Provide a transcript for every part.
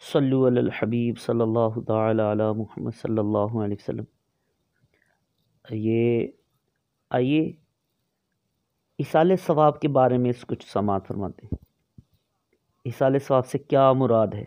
صلو علی الحبیب صلی اللہ تعالی علی محمد صلی اللہ علیہ وسلم۔ یہ آئیے ایصال ثواب کے بارے میں کچھ سماعت فرماتے ہیں۔ ایصال ثواب سے کیا مراد ہے؟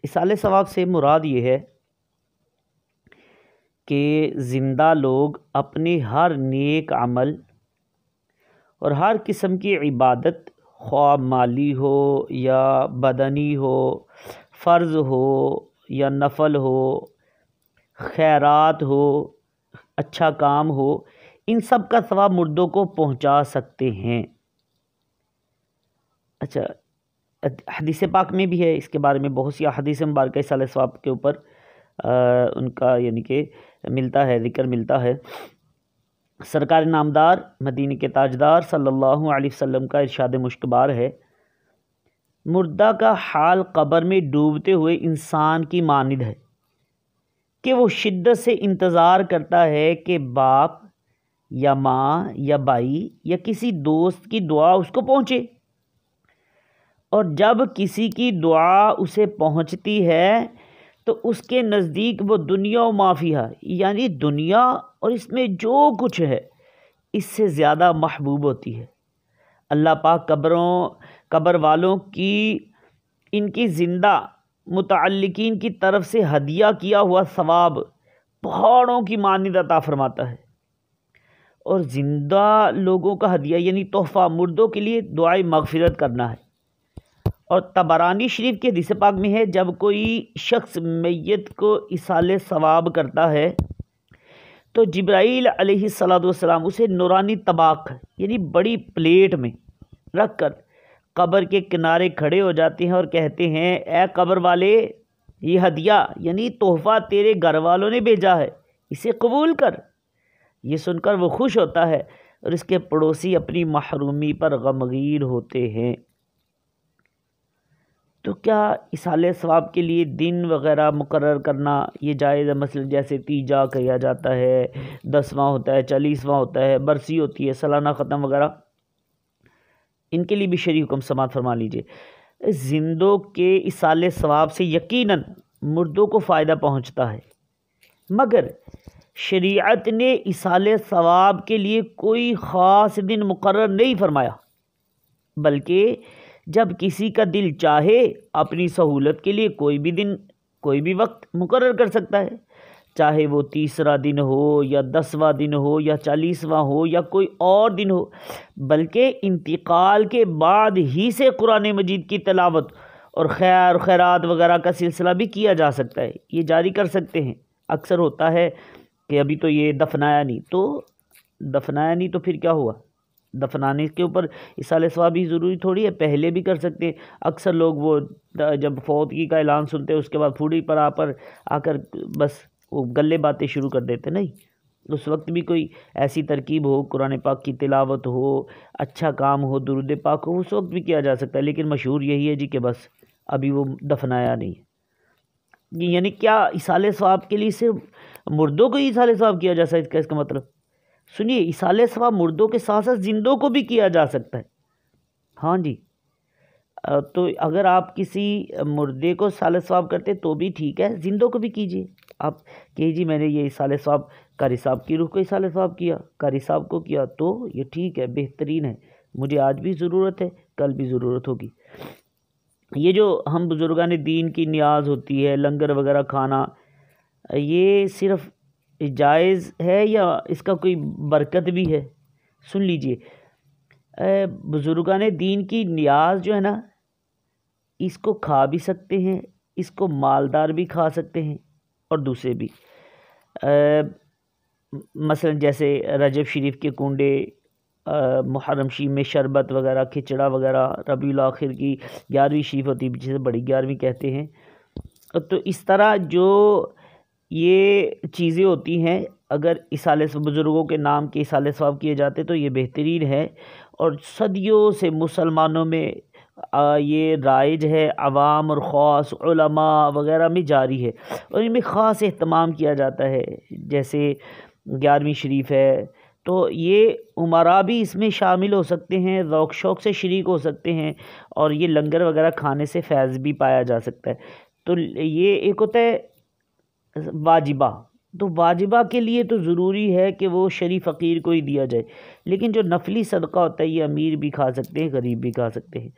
ایصال ثواب سے مراد یہ ہے کہ زندہ لوگ اپنے ہر نیک عمل اور ہر قسم کی عبادت، خواہ مالی ہو یا بدنی ہو، فرض ہو یا نفل ہو، خیرات ہو، اچھا کام ہو، ان سب کا ثواب مردوں کو پہنچا سکتے ہیں۔ اچھا، حدیث پاک میں بھی ہے اس کے بارے میں بہت سی حدیث مبارکہ ایصال ثواب کے اوپر ان کا یعنی کہ ملتا ہے، ذکر ملتا ہے۔ سرکار نامدار مدینہ کے تاجدار صلی اللہ علیہ وسلم کا ارشاد مشکبار ہے، مردہ کا حال قبر میں ڈوبتے ہوئے انسان کی مانند ہے کہ وہ شدت سے انتظار کرتا ہے کہ باپ یا ماں یا بھائی یا کسی دوست کی دعا اس کو پہنچے، اور جب کسی کی دعا اسے پہنچتی ہے تو اس کے نزدیک وہ دنیا و ما فیہا، یعنی دنیا اور اس میں جو کچھ ہے اس سے زیادہ محبوب ہوتی ہے۔ اللہ پاک قبر والوں کی ان کی زندہ متعلقین کی طرف سے ہدیہ کیا ہوا ثواب پہاڑوں کی مانند عطا فرماتا ہے، اور زندہ لوگوں کا ہدیہ یعنی تحفہ مردوں کے لیے دعائے مغفرت کرنا ہے۔ اور طبرانی شریف کے حدیث پاک میں ہے، جب کوئی شخص میت کو ایصال ثواب کرتا ہے تو جبرائیل علیہ السلام اسے نورانی طباق یعنی بڑی پلیٹ میں رکھ کر قبر کے کنارے کھڑے ہو جاتے ہیں اور کہتے ہیں، اے قبر والے، یہ ہدیہ یعنی تحفہ تیرے گھر والوں نے بھیجا ہے، اسے قبول کر۔ یہ سن کر وہ خوش ہوتا ہے اور اس کے پڑوسی اپنی محرومی پر غمگین ہوتے ہیں۔ تو کیا ایصال ثواب کے لیے دن وغیرہ مقرر کرنا یہ جائز ہے؟ مثلا جیسے تیجا کہا جاتا ہے، 10واں ہوتا ہے، 40واں ہوتا ہے، برسی ہوتی ہے، سالانہ ختم وغیرہ، ان کے لیے بھی شرعی حکم سماعت فرما لیجئے۔ زندوں کے ایصال ثواب سے یقیناً مردوں کو فائدہ پہنچتا ہے، مگر شریعت نے ایصال ثواب کے لیے کوئی خاص دن مقرر نہیں فرمایا، بلکہ جب کسی کا دل چاہے اپنی سہولت کے لیے کوئی بھی دن، کوئی بھی وقت مقرر کر سکتا ہے، چاہے وہ 30واں دن ہو یا 10واں دن ہو یا 40واں ہو یا کوئی اور دن ہو، بلکہ انتقال کے بعد ہی سے قرآن مجید کی تلاوت اور خیر خیرات وغیرہ کا سلسلہ بھی کیا جا سکتا ہے، یہ جاری کر سکتے ہیں۔ اکثر ہوتا ہے کہ ابھی تو یہ دفنایا نہیں، تو پھر کیا ہوا؟ دفنانے کے اوپر ایصال ثواب بھی ضروری تھوڑی ہے، پہلے بھی کر سکتے ہیں۔ اکثر لوگ وہ جب فوتگی کا اعلان سنتے ہیں اس کے بعد پھوڑی پر آ کر بس وہ گلے باتیں شروع کر دیتے، نہیں، اس وقت بھی کوئی ایسی ترکیب ہو، قرآن پاک کی تلاوت ہو، اچھا کام ہو، درود پاک ہو، اس وقت بھی کیا جا سکتا ہے، لیکن مشہور یہی ہے جی کہ بس ابھی وہ دفنایا نہیں ہے۔ یعنی کیا ایصال ثواب کے لیے صرف مردوں کو ایصال ثواب کیا جا سکتا ہے؟ اس کا مطلب سنیے، ایصال ثواب مردوں کے ساتھ ساتھ زندوں کو بھی کیا جا سکتا ہے۔ ہاں جی، تو اگر آپ کسی مردے کو ایصال ثواب کرتے تو بھی ٹھیک ہے، زندوں کو بھی کیجیے۔ آپ کہ جی میں نے یہ ایصال ثواب قاری صاحب کی روح کو ایصال ثواب کیا، قاری صاحب کو کیا، تو یہ ٹھیک ہے، بہترین ہے، مجھے آج بھی ضرورت ہے، کل بھی ضرورت ہوگی۔ یہ جو ہم بزرگان دین کی نیاز ہوتی ہے، لنگر وغیرہ کھانا، یہ صرف جائز ہے یا اس کا کوئی برکت بھی ہے؟ سن لیجئے، بزرگان دین کی نیاز جو ہے نا، اس کو کھا بھی سکتے ہیں، اس کو مالدار بھی کھا سکتے ہیں اور دوسرے بھی، مثلا جیسے رجب شریف کے کنڈے، محرم شریف میں شربت وغیرہ، کھچڑا وغیرہ، ربیع الاخر کی 11ویں شریف ہوتی ہے جسے بڑی 11ویں کہتے ہیں، تو اس طرح جو یہ چیزیں ہوتی ہیں، اگر ایصال بزرگوں کے نام کے ایصال ثواب کیے جاتے تو یہ بہترین ہے، اور صدیوں سے مسلمانوں میں یہ رائج ہے، عوام اور خاص علماء وغیرہ میں جاری ہے، اور ان میں خاص اہتمام کیا جاتا ہے، جیسے 11ویں شریف ہے، تو یہ عمرا بھی اس میں شامل ہو سکتے ہیں، ذوق شوق سے شریک ہو سکتے ہیں، اور یہ لنگر وغیرہ کھانے سے فیض بھی پایا جا سکتا ہے۔ تو یہ ایک ہوتا ہے واجبہ، تو واجبہ کے لیے تو ضروری ہے کہ وہ شریف فقیر کو ہی دیا جائے، لیکن جو نفلی صدقہ ہوتا ہے یہ امیر بھی کھا سکتے ہیں، غریب بھی کھا سکتے ہیں۔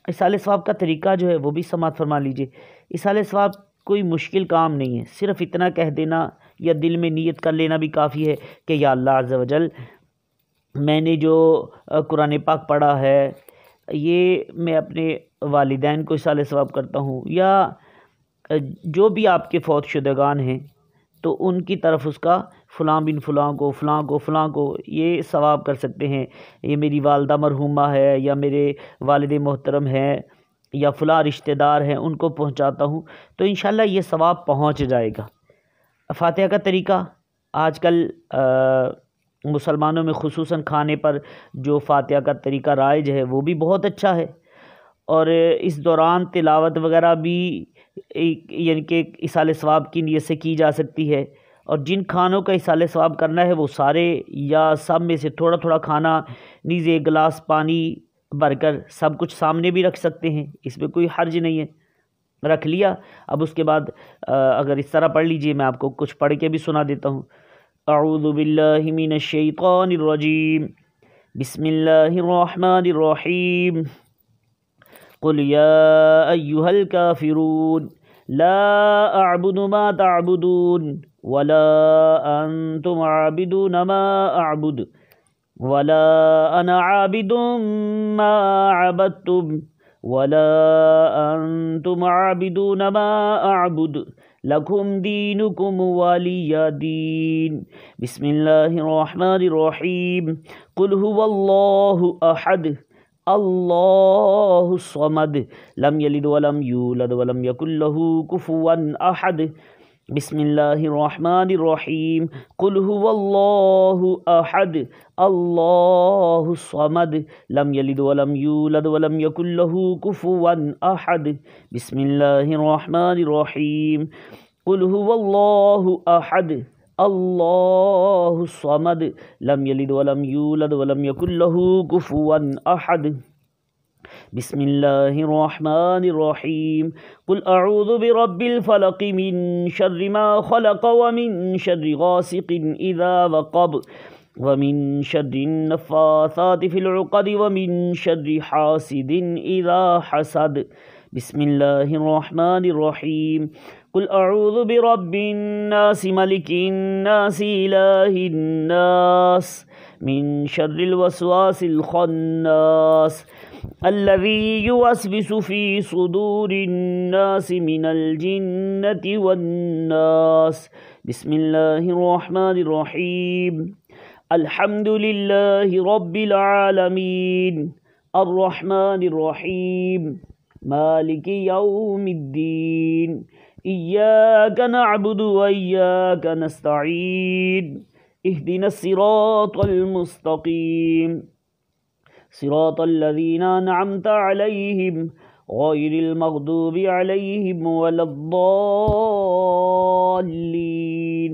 اصال ثواب کا طریقہ جو ہے وہ بھی سماعت فرما لیجئے۔ اصال ثواب کوئی مشکل کام نہیں ہے، صرف اتنا کہہ دینا یا دل میں نیت کر لینا بھی کافی ہے کہ یا اللہ عز و جل، میں نے جو قرآن پاک پڑھا ہے یہ میں اپنے والدین کو اصال ثواب کرتا ہوں، یا جو بھی آپ کے فوت شدگان ہیں تو ان کی طرف اس کا فلاں بن فلاں کو فلاں کو فلاں کو یہ ثواب کر سکتے ہیں، یہ میری والدہ مرحومہ ہے یا میرے والد محترم ہیں یا فلاں رشتہ دار ہیں، ان کو پہنچاتا ہوں، تو انشاءاللہ یہ ثواب پہنچ جائے گا۔ فاتحہ کا طریقہ آج کل مسلمانوں میں خصوصاً کھانے پر جو فاتحہ کا طریقہ رائج ہے وہ بھی بہت اچھا ہے، اور اس دوران تلاوت وغیرہ بھی یعنی کہ اصال ثواب کی نیت سے کی جا سکتی ہے، اور جن کھانوں کا اصال ثواب کرنا ہے وہ سارے یا سب میں سے تھوڑا تھوڑا کھانا، نیز ایک گلاس پانی بھر کر سب کچھ سامنے بھی رکھ سکتے ہیں، اس میں کوئی حرج نہیں ہے، رکھ لیا۔ اب اس کے بعد اگر اس طرح پڑھ لیجئے، میں آپ کو کچھ پڑھ کے بھی سنا دیتا ہوں۔ اعوذ باللہ من الشیطان الرجیم، بسم اللہ الرحمن الرحیم، قل یا ایہا الکافرون لا اعبد ما تعبدون ولا انتم عابدون ما اعبد ولا انا عابد ما عبدتم ولا انتم عابدون ما اعبد لکم دینکم ولی دین۔ بسم اللہ الرحمن الرحیم، قل هو اللہ احد اللہ الصمد لم یلد ولم یولد ولم یکن له کفوا احد۔ بسم اللہ الرحمن الرحیم، قل هو اللہ احد اللہ الصمد لم یلد ولم یولد ولم یکن له کفوا احد۔ بسم اللہ الرحمن الرحیم، قل هو اللہ احد اللہ الصمد لم یلد ولم یولد ولم یکن له کفوا احد۔ بسم اللہ الرحمن الرحیم، قل اعوذ برب الفلق من شر ما خلق ومن شر غاسق اذا وقب ومن شر النفاثات في العقد ومن شر حاسد اذا حسد۔ بسم اللہ الرحمن الرحیم، قل اعوذ برب الناس ملک الناس الہ الناس من شر الوسواس الخناس الذي يوسوس في صدور الناس من الجنة والناس۔ بسم اللہ الرحمن الرحیم، الحمد للہ رب العالمین الرحمن الرحیم مالک یوم الدین، ایاک نعبد و ایاک نستعین، اہدنا الصراط المستقیم، صراط الذین انعمت علیہم غیر المغضوب علیہم ولا الضالین،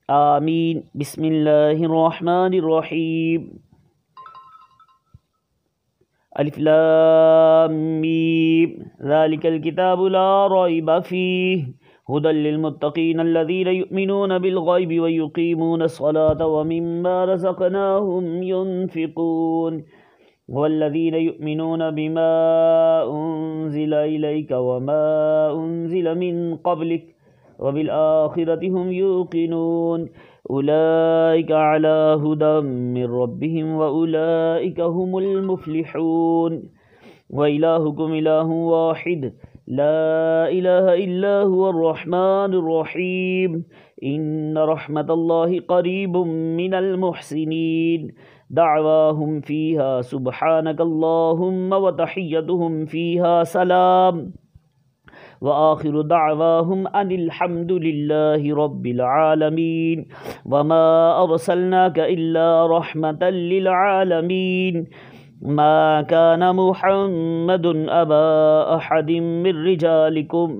آمین۔ بسم اللہ الرحمن الرحیم، الف لام میم، ذالک الکتاب لا ریب فیہ ہدی للمتقین الذین یؤمنون بالغیب ویقیمون الصلاة ومما رزقناہم ینفقون والذین یؤمنون بما انزل الیک وما انزل من قبلک وبالآخرة هم یوقنون اولئک علی ہدی من ربهم واولئک هم المفلحون وإلہکم الہ واحد لا الہ الا هو الرحمن الرحیم ان رحمت اللہ قریب من المحسنین دعواہم فیہا سبحانک اللہم وتحیتہم فیہا سلام وآخر دعواہم ان الحمد للہ رب العالمین وما ارسلناک الا رحمتا للعالمین ما كان محمد أبا أحد من رجالكم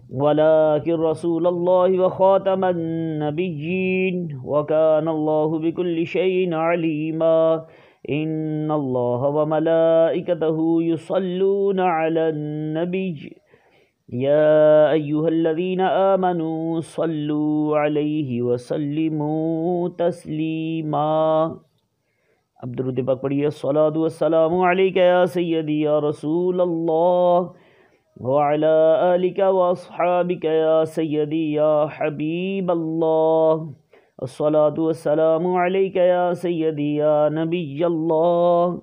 ولكن رسول الله وخاتم النبيين وكان الله بكل شيء عليما إن الله وملائكته يصلون على النبي يا أيها الذين آمنوا صلوا عليه وسلموا تسليما. اب درود پاک پڑھیے. الصلاۃ والسلام علیک یا سیدی یا رسول اللہ وعلى آلك واصحابك يا سيدي يا حبيب الله. الصلاة والسلام عليك يا سيدي يا نبي الله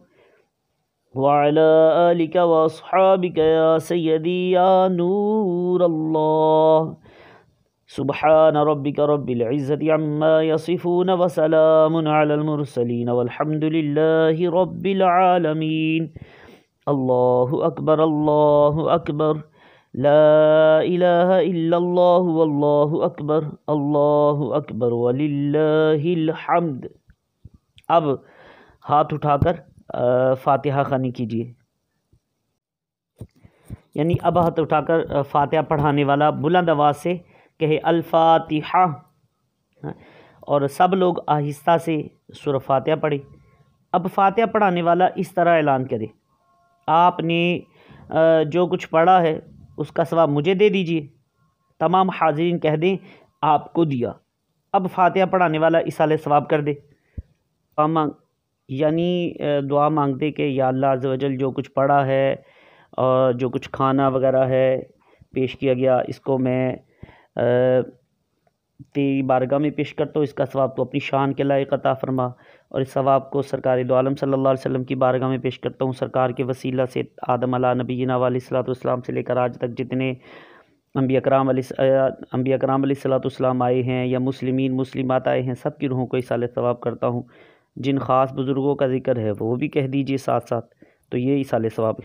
وعلى آلك واصحابك يا سيدي يا نور الله. سبحان ربك رب العزة عما يصفون وسلام على المرسلين والحمد لله رب العالمين. اللہ اکبر اللہ اکبر لا الہ الا اللہ واللہ اکبر وللہ الحمد. اب ہاتھ اٹھا کر فاتحہ خوانی کیجیے. یعنی اب ہاتھ اٹھا کر فاتحہ پڑھانے والا بلند آواز سے کہے الفاتحہ، اور سب لوگ آہستہ سے سورہ فاتحہ پڑھے. اب فاتحہ پڑھانے والا اس طرح اعلان کرے: آپ نے جو کچھ پڑھا ہے اس کا ثواب مجھے دے دیجئے. تمام حاضرین کہہ دیں آپ کو دیا. اب فاتحہ پڑھانے والا ایصال ثواب کر دے، یعنی دعا مانگ دے کہ یا اللہ عز و جل جو کچھ پڑھا ہے اور جو کچھ کھانا وغیرہ ہے پیش کیا گیا، اس کو میں تیری بارگاہ میں پیش کرتا ہوں. اس کا ثواب تو اپنی شان کے لائق عطا فرما، اور اس ثواب کو سرکار دو عالم صلی اللہ علیہ وسلم کی بارگاہ میں پیش کرتا ہوں. سرکار کے وسیلہ سے آدم علیہ نبینا علیہ الصلوۃ والسلام سے لے کر آج تک جتنے انبیاء کرام علیہ الصلوۃ والسلام آئے ہیں یا مسلمین مسلمات آئے ہیں، سب کی روحوں کو ایصال ثواب کرتا ہوں. جن خاص بزرگوں کا ذکر ہے وہ بھی کہہ دیجئے ساتھ ساتھ، تو یہ ایصال ثواب ہے.